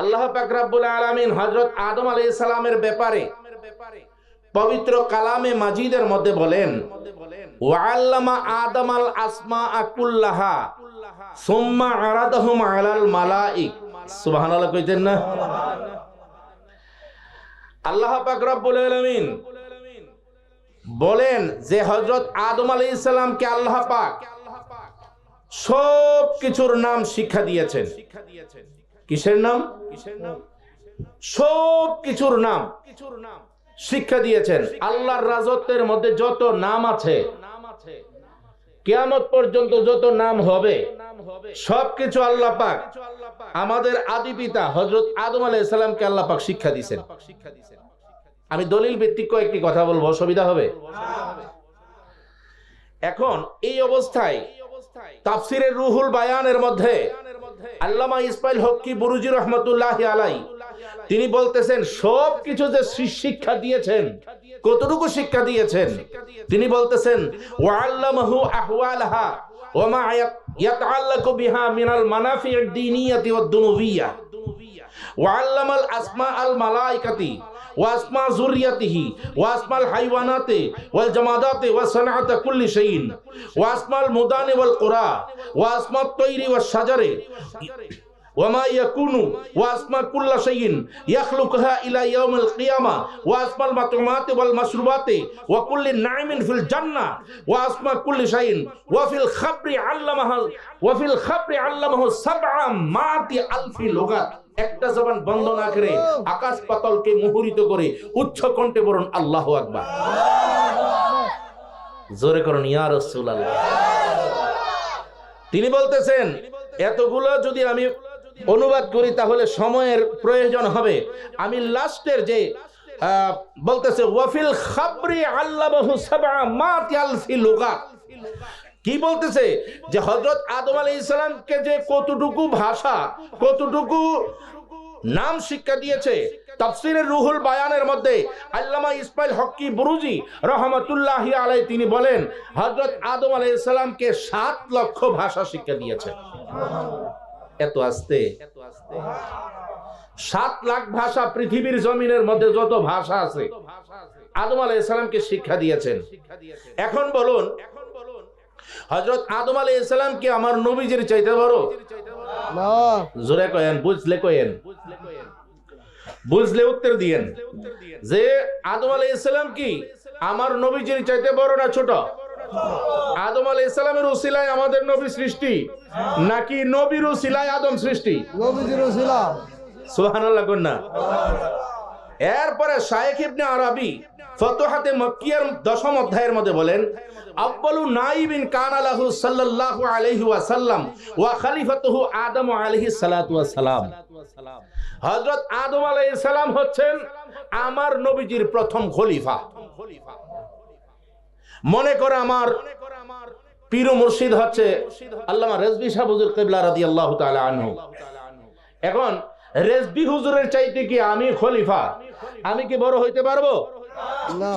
আল্লাহ পাক রব্বুল আলামিন হযরত আদম আলাইহিস সালামের ব্যাপারে পবিত্র কালামে মাজিদের মধ্যে বলেন, ওয়া আল্লামা আদামাল আসমাআ কুল্লাহা সুম্মা আরাদাহুম আলাল মালাইক। সুবহানাল্লাহ কইতেন না? আল্লাহ পাক রব্বুল আলামিন বলেন যে হযরত আদম আলাইহিস সালামকে আল্লাহ পাক সব কিছুর নাম শিক্ষা দিয়েছেন। কিসের নাম? সব কিছুর নাম শিক্ষা দিয়েছেন। আল্লাহর রাজত্বের মধ্যে যত নাম আছে, কিয়ামত পর্যন্ত যত নাম হবে, সবকিছু আল্লাহ পাক আমাদের আদি পিতা হযরত আদম আলাইহিস সালামকে আল্লাহ পাক শিক্ষা দিয়েছেন। আমি দলিল ভিত্তিক কয়েকটি কথা বলবো, সুবিধা হবে? এখন এই অবস্থায় তাফসিরের রুহুল বায়ানের মধ্যে আল্লামা ইসমাইল হক্কি বুরুজি রহমাতুল্লাহি আলাইহি তিনি বলতেছেন সব কিছু যে শিক্ষা দিয়েছেন, কতটুকু শিক্ষা দিয়েছেন তিনি বলতেছেন, ওয়া আল্লামাহু আহওয়ালাহা ওয়া মা ইয়াতাআল্লাকু বিহা মিনাল মানাফি'আদ দীনিয়াতি ওয়াদ দুনুবিয়্যাহ ওয়া আল্লামাল আসমাআল মালাইকাতি ওয়া আসমা যুররিয়াতিহি ওয়া আসমাল হাইওয়ানাতি ওয়াল জামাদাতি ওয়া সানাআতা কুল্লি শাইইন ওয়া আসমাল মুদানি ওয়াল কুরা ওয়া আসমাত তায়রি ওয়াশ শাজারি ওয়া মা ইয়াকুনু ওয়া আসমা কুল্লা শাইইন ইয়াখলুকুহা ইলা ইয়াউমিল কিয়ামা ওয়া আসমাল মাতউমাতি ওয়াল মাশরুবাতি ওয়া কুল্লি নাঈমিন ফিল জান্নাহ ওয়া আসমা কুল্লি শাইইন ওয়া ফিল খাবরি আল্লামাহু সাবআ মাতি আলফি লুগাত। একটা জবান বন্ধ না করে আকাশ পাতালকে মুহুরিত করে উচ্চ কণ্ঠে বলুন আল্লাহু আকবার। জোরে করুন ইয়া রাসূলুল্লাহ। তিনি বলতেছেন এতগুলো যদি আমি অনুবাদ করি তাহলে সময়ের প্রয়োজন হবে। আমি লাস্টের যে বলতেছে ওয়াফিল খাবরি আল্লামাহু সাবআ মাতি আলফি লুগাত, কি বলতেছে যে হযরত আদম আলাইহিস সালামকে যে কতটুকু ভাষা, কতটুকু নাম শিক্ষা দিয়েছে। তাফসীরের রুহুল বায়ানের মধ্যে আল্লামা ইসমাইল হক্কি বুরুজি রহমাতুল্লাহি আলাইহি তিনি বলেন হযরত আদম আলাইহিস সালামকে 7 লক্ষ ভাষা শিক্ষা দিয়েছে। এত আস্তে 7 লাখ ভাষা পৃথিবীর জমিনের মধ্যে যত ভাষা আছে আদম আলাইহিস সালামকে শিক্ষা দিয়েছেন। এখন বলুন হযরত আদম আলাইহিস সালাম কি আমার নবীজির চাইতে বড়? না। জোরে কয়েন, বুঝলে কয়েন, বুঝলে উত্তর দিয়েন যে আদম আলাইহিস সালাম কি আমার নবীজির চাইতে বড় না ছোট? আদম আলাইহিস সালামের উসিলায় আমাদের নবী সৃষ্টি নাকি নবীর উসিলায় আদম সৃষ্টি? নবীজির উসিলা। সুবহানাল্লাহ কন্যা। এরপরে শাইখ ইবনে আরাবী ফতুহাতে মক্কিয়ার 10ম অধ্যায়ের মধ্যে বলেন আউয়ালু নাইবিন কানা লাহু সাল্লাল্লাহু আলাইহি ওয়াসাল্লাম ওয়া খলিফাতুহু আদম আলাইহিস সালাতু ওয়াস সালাম। হযরত আদম আলাইহিস সালাম হচ্ছেন আমার নবীজির প্রথম খলিফা। মনে করে আমার পীর ও মুর্শিদ হচ্ছে আল্লামা রেজভী সাহেব হুজুর কিবলা রাদিয়াল্লাহু তাআলা আনহু। এখন রেজভী হুজুরের চাইতে কি আমি খলিফা, আমি কি বড় হইতে পারবো? না।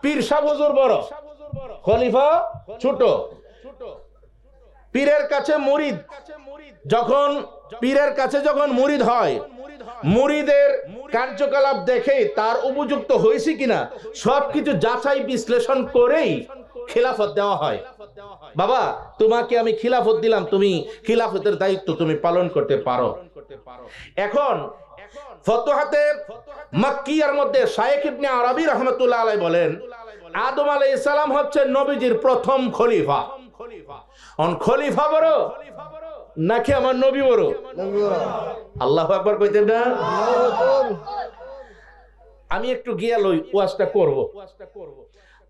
পীর সাহেব হুজুর বড়, খলিফা ছোট। পীরের কাছে মুরিদ যখন পীরের কাছে যখন মুরিদ হয়, মুরিদের কার্যকলাপ দেখে তার উপযুক্ত হয়েছে কিনা সবকিছু যাচাই বিশ্লেষণ করেই খিলাফত দেওয়া হয়। বাবা তোমাকে আমি খিলাফত দিলাম, তুমি খিলাফতের দায়িত্ব তুমি পালন করতে পারো। এখন ফতুহাতে মক্কিয়ার মধ্যে শাইখ ইবনে আরাবী রাহমাতুল্লাহ আলাইহি বলেন আদম আলাইহিস সালাম হচ্ছে নবীজির প্রথম খলিফা। অন খলিফা বড় নাকি আমার নবী বড়? আল্লাহু আকবার কইতেন না? আমি একটু গিয়া লই ওয়াজটা করব।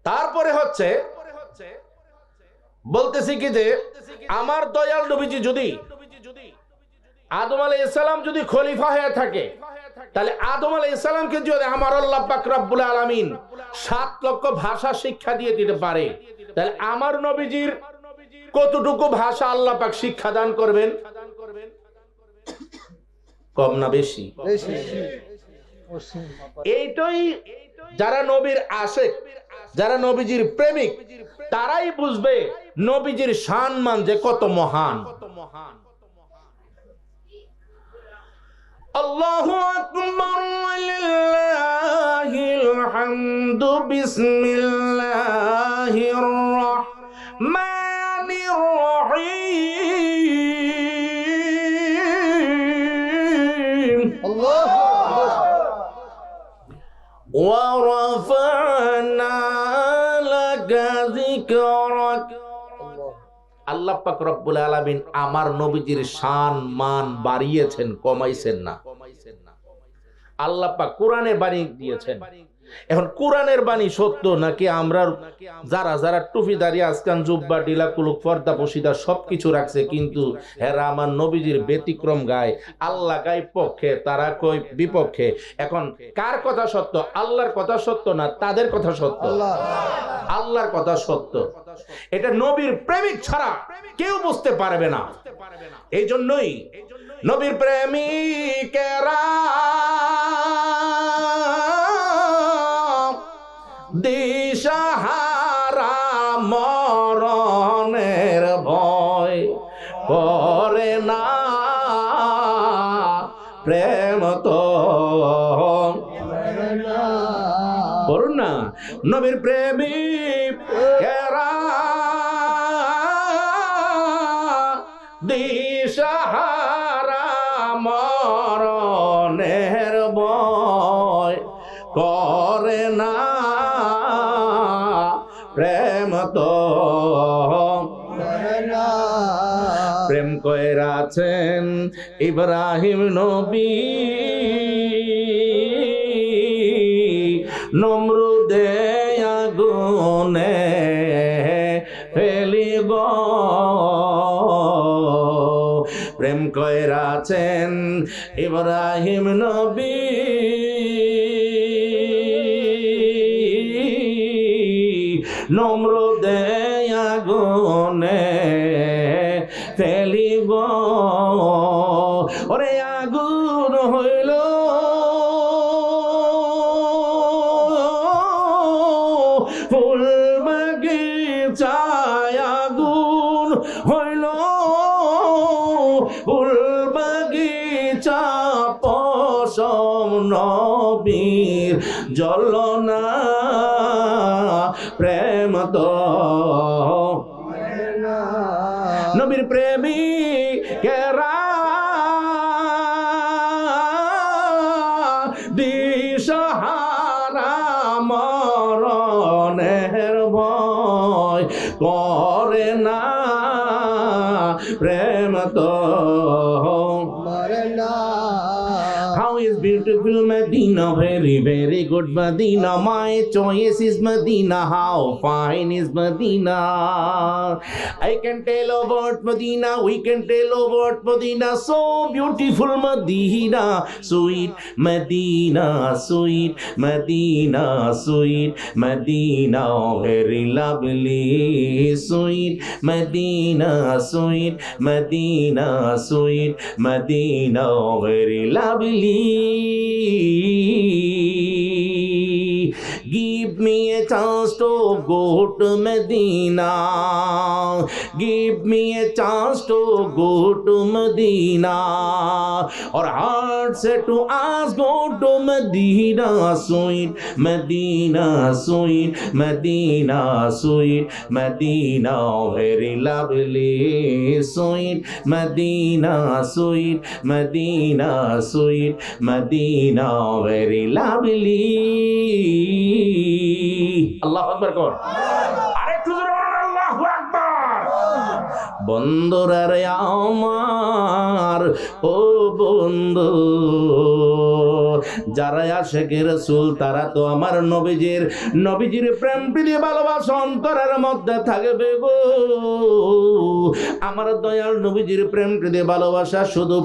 তারপরে হচ্ছে বলতেছি কি যে আমার দয়াল নবীজি যদি আদম আলাইহিস সালাম যদি খলিফা হয়ে থাকে তাহলে আদম আলাইহিস সালামকে যদি আমার আল্লাহ পাক রব্বুল আলামিন 7 লক্ষ ভাষা শিক্ষা দিয়ে দিতে পারে তাহলে আমার নবীজির কতটুকু ভাষা আল্লাহ পাক শিক্ষা দান করবেন? কম না বেশি? এইটাই যারা নবীর আশিক, যারা নবীজির প্রেমিক তারাই বুঝবে নবীজির সম্মান যে কত মহান। আল্লাহু আকবার ওয়ালিল্লাহিল হামদু বিসমিল্লাহির রাহমানির রহিম ওয়া রাফা'না লাকা যিকরাক। আল্লাহ পাক রব্বুল আলামিন আমার নবীজির শান মান বাড়িয়েছেন, কমাইছেন না। আল্লাহ পাক কোরআনের বাণী দিয়েছেন। এখন কোরআনের বাণী সত্য নাকি আমরা যারা যারা টুপি দাঁড়িয়ে আজকান জুব্বা ডিলা কুলুক পর্দা পশিদা সবকিছু রাখছে, কিন্তু এরা আমার নবীজির ব্যতিক্রম গায়। আল্লাহ গায় পক্ষে, তারা কই বিপক্ষে। এখন কার কথা সত্য? আল্লাহর কথা সত্য না তাদের কথা সত্য? আল্লাহর কথা সত্য। এটা নবীর প্রেমিক ছাড়া কেউ বুঝতে পারবে না। এই জন্যই নবীর প্রেমিকেরা দিশাহারা মরণের ভয় করে না, প্রেম তো করুন না। নবীর প্রেমিকেরা দিশাহারা মরণের ভয় করে না, প্রেম তো প্রেম কইরাছেন ইব্রাহিম নবী নমরুদে আগুনে ফেলিব। প্রেম কইরাছেন ইব্রাহিম নবী নমরুদে আগুনে ফেলিব। ওরে আগুন হইল ফুল বাগিচায়, আগুন হইল ফুল বাগিচা পশম নবীর জ্বলনা, প্রেম তো নবীর প্রেমিকেরা দিশাহারা মরণের ভয় করে না, প্রেম তো How is beautiful Medina, very very good Medina, my choice is Medina, how fine is Medina. I can tell about Medina, we can tell about Medina, so beautiful Medina, sweet Medina, sweet Medina, sweet Medina, very lovely, sweet Medina, sweet Medina, sweet Medina, very lovely. Give me a chance to go to Medina. Give me a chance to go to Medina. Our heart said to us, go to Medina, sweet Medina, sweet Medina, sweet Medina, very lovely, sweet Medina, sweet Medina, sweet Medina, very lovely. আল্লাহু আকবার কর। আরেকটু জোরে বলুন আল্লাহু আকবার। বন্ধুরা রে আমার, ও বন্ধু, যারা আশিকে রাসূল তারা তো আমার নবীজির প্রেম প্রীতি ভালোবাসা অন্তরের মধ্যে থাকবে গো। আমার দয়াল নবীজির প্রেম প্রীতি ভালোবাসা শুধু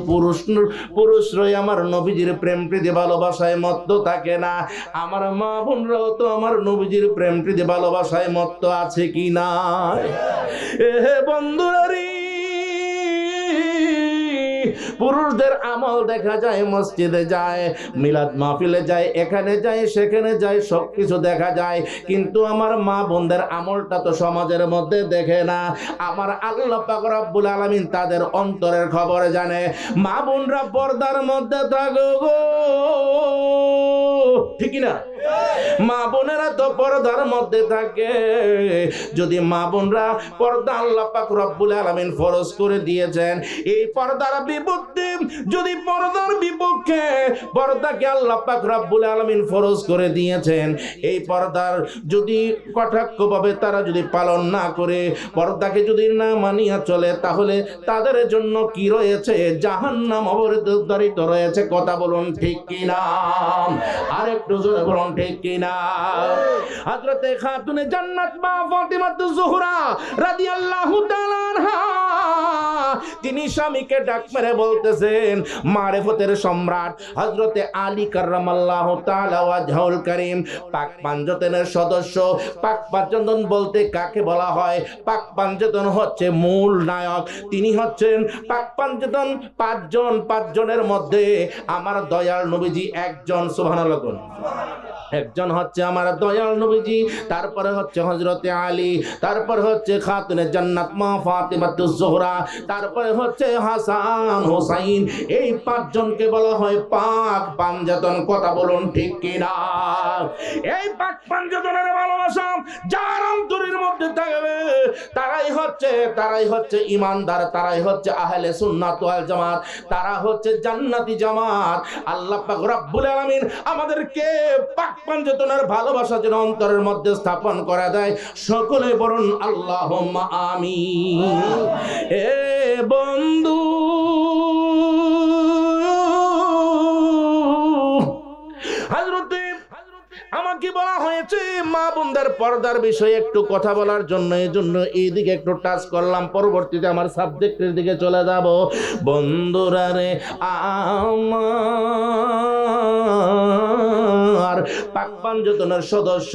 পুরুষরাই আমার নবীজির প্রেম প্রীতি ভালোবাসায় মত্ত থাকে না, আমার মা বোনরাও তো আমার নবীজির প্রেম প্রীতি ভালোবাসায় মত্ত আছে কি না? এ বন্ধুরা রে, পুরুষদের আমল দেখা যায়, মসজিদে যায়, মিলাদ মাহফিলে যায়, এখানে যায় সেখানে যায়, সবকিছু দেখা যায়, কিন্তু আমার মা বোনদের আমলটা তো সমাজের মধ্যে দেখে না। আমার আল্লাহ পাক রব্বুল আলামিন তাদের অন্তরের খবর জানে। মা বোনরা পর্দার মধ্যে থাকো গো, ঠিক না? মা বোনেরা তো পর্দার মধ্যে থাকে। যদি মা বোনরা পর্দা আল্লাহ পাক রব্বুল আলামিন ফরজ করে দিয়েছেন, এই পর্দার বিপক্ষে, যদি পর্দার বিপক্ষে পর্দাকে আল্লাহ পাক রব্বুল আলামিন ফরজ করে দিয়েছেন, এই পর্দার যদি কটাক্ষভাবে তারা যদি পালন না করে, পর্দাকে যদি না মানিয়া চলে, তাহলে তাদের জন্য কি রয়েছে? জাহান্নাম অবধারিত রয়েছে। কথা বলুন ঠিক কিনা? আর একটু জোরে বলুন ঠিক কিনা? হযরতে খাতুনে জান্নাত মা ফাতিমাতুজ জোহরা রাদিয়াল্লাহু তাআলা আনহা, তিনি স্বামীকে ডাক মেরে বলতেছেন, মারিফতের সম্রাট হযরতে আলী কাররামাল্লাহু তাআলা ওয়াজহুল কারীম, পাক পাঞ্জতনের সদস্য। পাক পাঞ্জতন বলতে কাকে বলা হয়? পাক পাঞ্জতন হচ্ছে মূল নায়ক। তিনি হচ্ছেন পাক পাঞ্জতন পাঁচজনের মধ্যে আমার দয়াল নবীজি একজন। সুবহানাল্লাহ। একজন হচ্ছে আমার দয়াল নবীজি, তারপরে হচ্ছে হযরতে আলী, তারপরে হচ্ছে খাতুনে জান্নাত মা ফাতিমাতুজ জোহরা, তারপরে হচ্ছে হাসান হুসাইন। এই পাঁচজনকে বলা হয় পাক পাঞ্জাতন। কথা বলুন ঠিক কিনা? এই পাক পাঞ্জাতনের ভালোবাসা যার অন্তরের মধ্যে থাকবে, তারাই হচ্ছে ইমানদার, তারাই হচ্ছে আহলে সুন্নাত ওয়াল জামাত, তারা হচ্ছে জান্নাতি জামাত। আল্লাহ পাক রব্বুল আলামিন আমাদেরকে পাক পাঞ্জাতনের ভালোবাসা যেন অন্তরের মধ্যে স্থাপন করা দেয়। সকলে বলুন আল্লাহুম্মা আমিন। এ বন্ধু, হযরতে আমাকে বলা হয়েছে মা বোনদের পর্দার বিষয়ে একটু কথা বলার জন্য, এজন্য এইদিকে একটু টাচ করলাম। পরবর্তীতে আমার সাবজেক্টের দিকে চলে যাব। বন্ধুরা রে আমার, পাক পাঞ্জাতনের সদস্য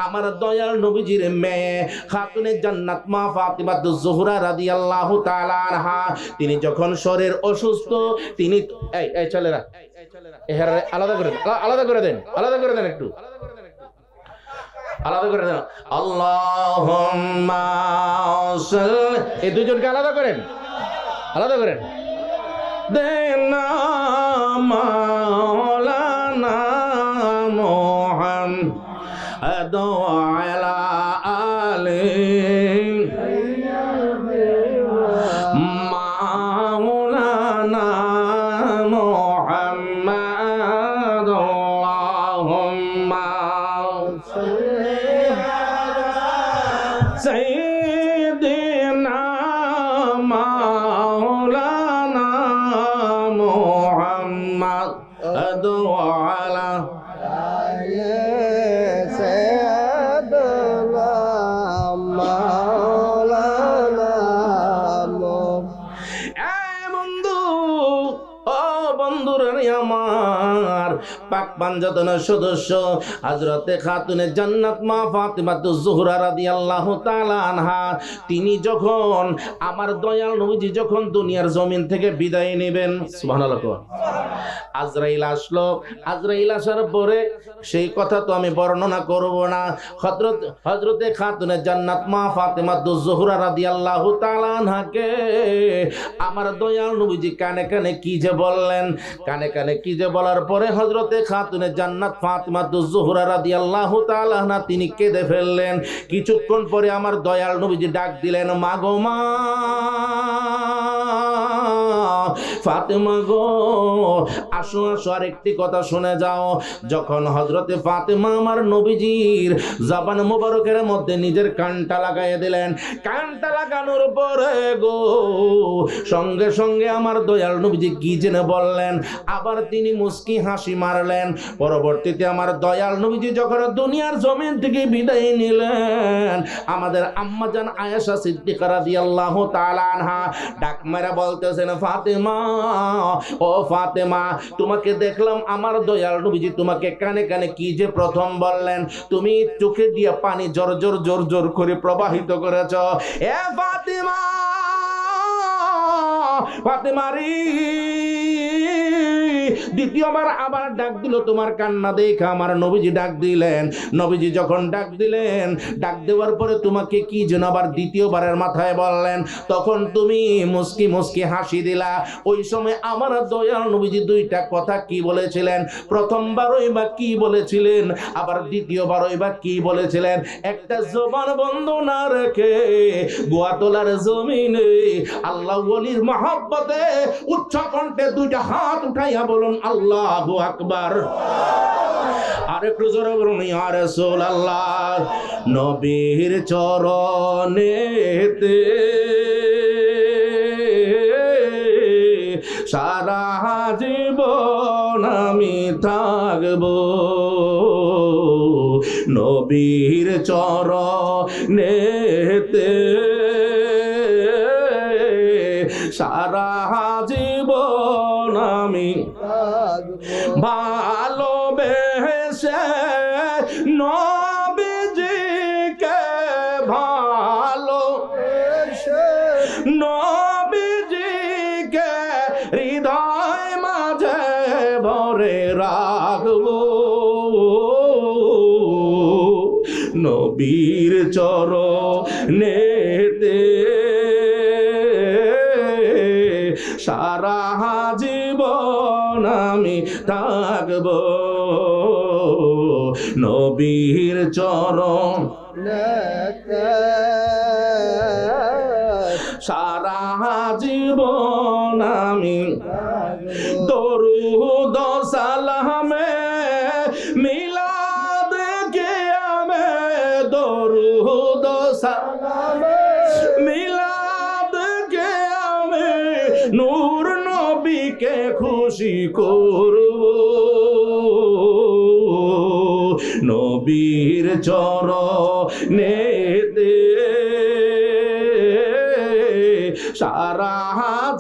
আমার দয়াল নবীজির মেয়ে খাতুনে জান্নাত মা ফাতিমাতুজ জোহরা রাদিয়াল্লাহু তাআলা আনহা, তিনি যখন শরীর অসুস্থ, তিনি এই ছেলেরা আলাদা করে দেন, আলাদা করে দেন, আলাদা করে দেন, একটু আলাদা করে দেন। আল্লাহুম্মা সাল্লি, এই দুইজনকে আলাদা করেন, আলাদা করেন। দেনা মাওলানা মুহাম্মদ আলা আলি মাওলানা মুহাম্মদ আল্লাহুম্মা সাইয়্যিদিনা মাওলানা মুহাম্মদ আলা আমার পাক পাঞ্জাতনের সদস্য হযরতে খাতুনে জান্নাত মা ফাতিমাতুজ জোহরা রাদিয়াল্লাহু তাআলা আনহা, তিনি যখন আমার দয়াল নবীজি যখন দুনিয়ার জমিন থেকে বিদায় নেবেন, সুবহানাল্লাহ, আজরাইল আসলো। আজরাইল আসার পরে সেই কথা তো আমি বর্ণনা করব না। হযরতে খাতুনে জান্নাত মা ফাতিমাতুজ জোহরা রাদিয়াল্লাহু তাআলা আনহাকে আমার দয়াল নবীজি কানে কানে কি যে বললেন, কানে কানে কি যে বলার পরে হযরতে খাতুনে জান্নাত ফাতিমাতুজ জোহরা রাদিয়াল্লাহু তাআলা আনহা তিনি কেঁদে ফেললেন। কিছুক্ষণ পরে আমার দয়াল নবীজি ডাক দিলেন, মা গো মা ফাতেমা গো, আসো আসো, আর একটি কথা শুনে যাও। যখন হযরতে ফাতেমা আমার নবীজির জবান মোবারকের মধ্যে নিজের কানটা লাগাইয়া দিলেন, কানটা লাগানোর পরে গো সঙ্গে সঙ্গে আমার দয়াল নবীজি কি যেন বললেন, আবার তিনি মুস্কি হাসি মারলেন। পরবর্তীতে আমার দয়াল নবীজি যখন দুনিয়ার জমিন থেকে বিদায় নিলেন, আমাদের আম্মাজান আয়েশা সিদ্দিকা রাদিয়াল্লাহু তাআলা আনহা ডাক মেরে বলতেছেন, ফাতেমা, ও ফাতেমা, তোমাকে দেখলাম আমার দয়াল নবীজি তোমাকে কানে কানে কি যে প্রথম বললেন, তুমি চোখে দিয়ে পানি জোর জোর জোর জোর করে প্রবাহিত করেছ। এ ফাতেমা, ফাতেমারি। দ্বিতীয়বার আবার ডাক দিল, তোমার কান্না দেখে আমার নবীজি ডাক দিলেন। নবীজি যখন ডাক দিলেন, ডাক দেওয়ার পরে তোমাকে কি যেন আবার দ্বিতীয়বারের মাথায় বললেন, তখন তুমি মুস্কি মুস্কি হাসি দিলা। ওই সময় আমার দয়াল নবীজি দুইটা কথা কি বলেছিলেন? প্রথমবারই বা কি বলেছিলেন, আবার দ্বিতীয়বারই বা কি বলেছিলেন? একটা জবান বন্ধ না রেখে গোয়াতলার জমিনে আল্লাহ ওয়ালির মহব্বতে উচ্চ কণ্ঠে দুইটা হাত উঠাইয়া বলুন আল্লাহু আকবার। আরেকটু জোরে বলুন ইয়া রাসূলুল্লাহ। নবীর চরণেতে সারা জীবন আমি থাকবো, নবীর চরণেতে সারা জীবন আমি ভালোবেসে নবীজিকে ভালোবেসে নবীজিকে হৃদয় মাঝে ভরে রাখবো, নবীর চরণেতে সারা জীবন আমি থাকবো, নবীর চরণেতে সারা জীবন আমি দরুদ সালামে মিলাদ কিয়ামে, দরুদ সালামে মিলাদ কিয়ামে নূর নবীকে খুশি করব, নবীর চরণেতে সারা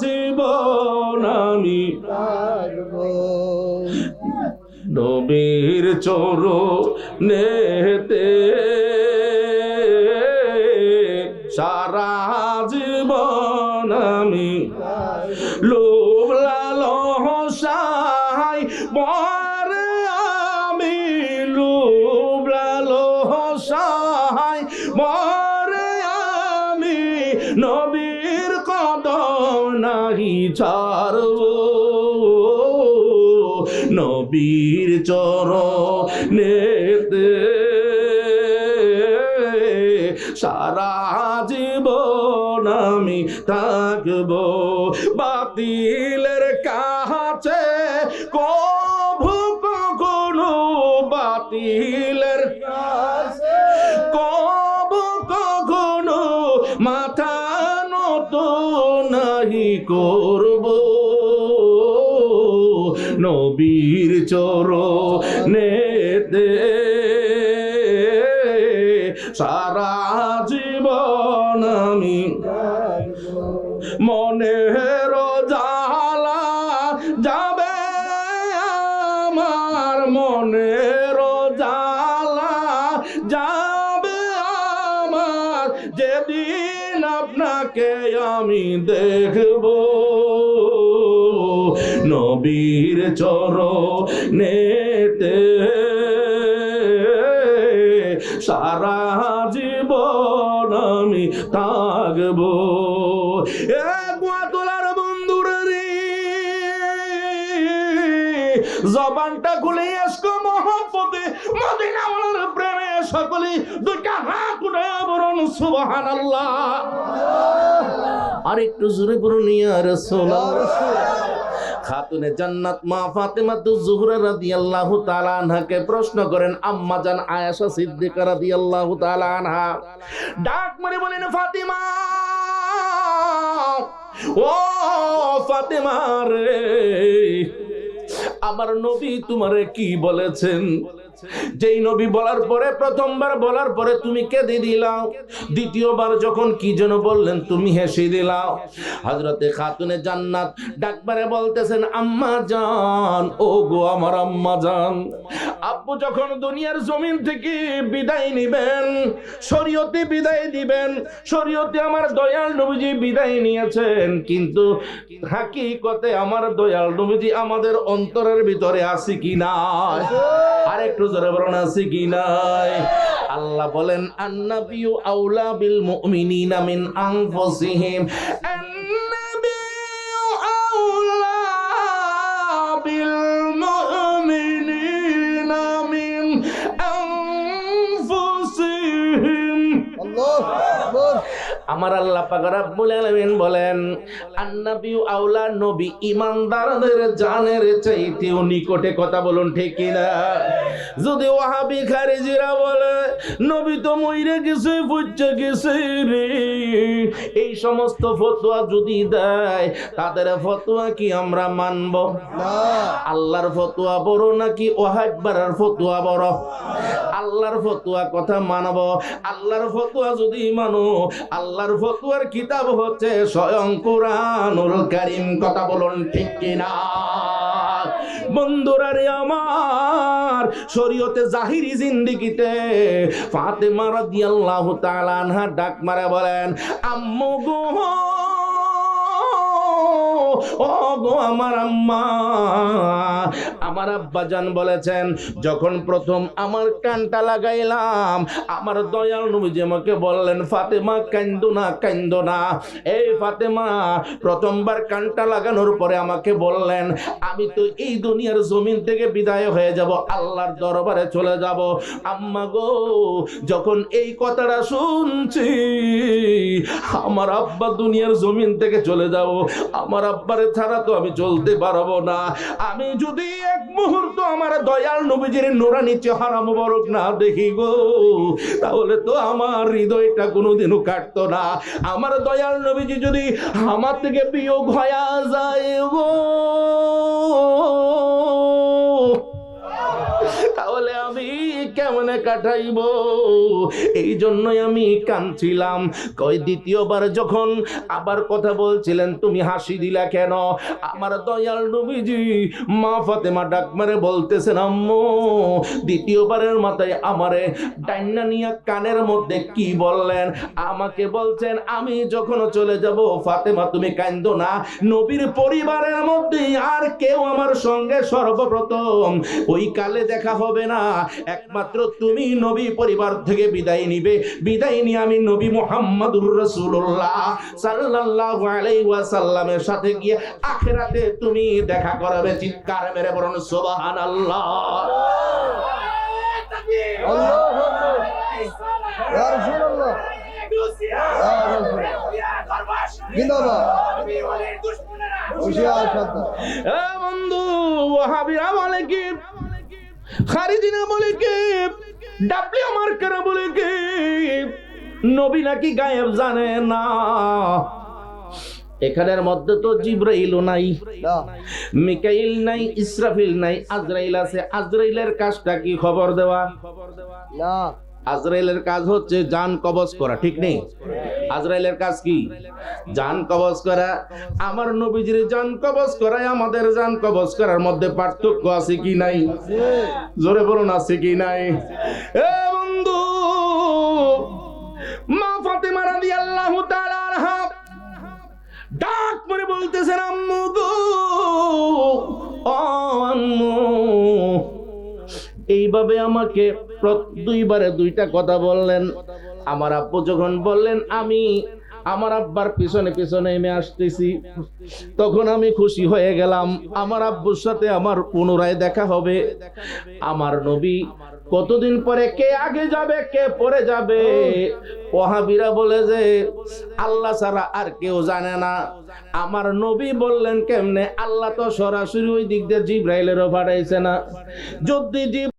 জীবন আমি থাকবো, নবীর চরণেতে সারা জীবন আমি লোভ লালসায় মরে আমি, লোভ লালসায় মরে আমি, নবীর কদম নাহি ছাড়বো, নবীর চরণেতে সারা জীবন আমি থাকবো, বাতিলের কাছে কভু কখনো বাতিলের কাছে কভু কখনো মাথা নত নাহি করব, নবীর চরণেতে সারা জীবন আমি মনের জ্বালা যাবে আমার, মনের জ্বালা যাবে আমার, যেদিন আপনাকে আমি দেখব, নবীর চরণেতে সারা জীবন আমি থাকবো। গোয়াতলার বন্ধুরা রে, জবানটা খুলে আজকে মহব্বতে মদিনাওয়ালার প্রেমে সকলে দুইটা হাত উঠায় বলুন সুবহানাল্লাহ। আর একটু জোরে বলুন ইয়া রাসূলুল্লাহ। খাতুনে জান্নাত মা ফাতেমাতুজ জোহরা রাদিয়াল্লাহু তাআলা আনহাকে প্রশ্ন করেন আম্মা জান আয়েশা সিদ্দিকা রাদিয়াল্লাহু তাআলা আনহা, ডাক মারে বলেন ফাতিমা, ও ফাতিমা রে, আমার নবী তোমারে কি বলেছেন? যেই নবী বলার পরে, প্রথমবার বলার পরে তুমি কেঁদে দিলাও, দ্বিতীয়বার যখন কি যেন বললেন তুমি হেসে দিলাও। হযরতে খাতুনে জান্নাত ডাকবারে বলতেছেন, আম্মা জান, ও গো আমার আম্মা জান, আব্বু যখন দুনিয়ার জমিন থেকে বিদায় নিবেন, শরীয়তে বিদায় দিবেন, শরীয়তে আমার দয়াল নবীজি বিদায় নিয়েছেন, কিন্তু হাকিকতে আমার দয়াল নবীজি আমাদের অন্তরের ভিতরে আছে কি নাই? আর একটু জোরে বলুন, আছে কি নাই? আল্লাহ বলেন, আন্নাবিয়্যু আউলা বিল মুমিনিনা মিন আনফুসিহিম, আন্নাবিয়্যু আউলা বিল মুমিনিনা মিন আনফুসিহিম। আল্লাহু আকবার। আমার আল্লাহ পাক রব্বুল আলামিন বলেন, আন্নাবিয়্যু আউলা, নবী ঈমানদারদের জানের চাইতেও নিকটে। কথা বলুন ঠিক কি না? যদি ওয়াহাবি খারিজিরা বলে নবী তো মইরে গেছে, বুঝছে গেছে রে, এই সমস্ত ফতোয়া যদি দেয়, তাদের ফতোয়া কি আমরা মানব? না। আল্লাহর ফতোয়া বড় নাকি ওয়াহাবির ফতোয়া বড়? আল্লাহর ফতোয়া কথা মানব। আল্লাহর ফতোয়া যদি মানো, আল্লাহর ফতোয়ার কিতাব হচ্ছে স্বয়ং কুরআনুল কারীম। কথা বলুন ঠিক কি না? বন্ধুরা রে আমার, শরীয়তে জাহিরি জিন্দেগিতে ফাতেমা রাদিয়াল্লাহু তাআলা আনহা ডাক মারে বলেন, আম্মু গো, ও গো আমার আম্মা। আমার আব্বাজান বলেছেন, যখন প্রথম আমার কানটা লাগাইলাম, আমার দয়াল নবীজি আমাকে বললেন, ফাতেমা কান্দো না, কান্দো না। এই ফাতেমা, প্রথমবার কানটা লাগানোর পরে আমাকে বললেন, আমি তো এই দুনিয়ার জমিন থেকে বিদায় হয়ে যাব, আল্লাহর দরবারে চলে যাব। আম্মা গো, যখন এই কথাটা শুনছি, আমার আব্বা দুনিয়ার জমিন থেকে চলে যাব, আমার আব্বারে ছাড়া তো আমি চলতে পারবো না। আমি যদি এক মুহূর্ত আমার দয়াল নবীজির নুরানি চেহারা মোবারক না দেখি গো, তাহলে তো আমার হৃদয়টা কোনোদিনও কাটতো না। আমার দয়াল নবীজি যদি আমার থেকে বিয়োগ হয়ে যায় গো, তাহলে আমি কেমনে কাটাইব? এই জন্যই আমি কাঁদছিলাম। কয় দ্বিতীয়বার যখন আবার কথা বলছিলেন, তুমি হাসি দিলা কেন? আমার দয়াল নবীজি মা ফাতেমা ডাক মারে বলতেছেন, আম্মু, দ্বিতীয়বারের মাথায় আমারে ডাইন্না নিয়া কানের মধ্যে কি বললেন? আমাকে বলছেন, আমি যখন চলে যাব, ফাতেমা তুমি কান্দো না, নবীর পরিবারের মধ্যে আর কেউ আমার সঙ্গে সর্বপ্রথম ওই কালে দেখা হবে না, একমাত্র তুমি নবী পরিবার থেকে বিদায় নিবে। বিদায় নিয়ে আমি নবী মুহাম্মদুর রাসূলুল্লাহ সাল্লাল্লাহু আলাইহি ওয়াসাল্লামের সাথে গিয়ে আখিরাতে তুমি দেখা করবে। চিৎকার মেরে বলুন সুবহানাল্লাহ। আল্লাহু আকবার। ইয়া রাসূলুল্লাহ, বন্ধু, ওয়াহাবিরা বলে কি, খারিজিরা বলে কি, ডাবলিউ মার্কারা বলে কি, নবী নাকি গায়েব জানে না। এখানের মধ্যে তো জিবরাইলও নাই, মিকাইল নাই, ইসরাফিল নাই, আজরাইল আছে। আজরাইলের কাজটা কি? খবর দেওয়া না। আজরাইলের কাজ হচ্ছে জান কবজ করা, ঠিক নেই? আজরাইলের কাজ কি? জান কবজ করা। আমার নবীজির জান কবজ করা, আমাদের জান কবজ করার মধ্যে পার্থক্য আছে কি নাই? জোরে বলুন, আছে কি নাই? এ বন্ধু, মা ফাতেমা রাদিয়াল্লাহু তাআলা আনহা ডাক করে বলতেছেন, আম্মু গো, ও আম্মু। এইভাবে আমাকে দুইবারে দুইটা কথা বললেন। আমার আব্বু যখন বললেন আমি আমার আব্বার পিছনে পিছনে এমে আসতেছি, তখন আমি খুশি হয়ে গেলাম। আমার আব্বুর সাথে আমার পুনরায় দেখা হবে। আমার নবী কতদিন পরে কে আগে যাবে কে পরে যাবে, ওয়াহাবিরা বলে যে আল্লাহ ছাড়া আর কেউ জানে না। আমার নবী বললেন কেমনে? আল্লাহ তো সরাসরি ওই দিক দিয়ে জিবরাইলেরও পাঠাইছে না। যদি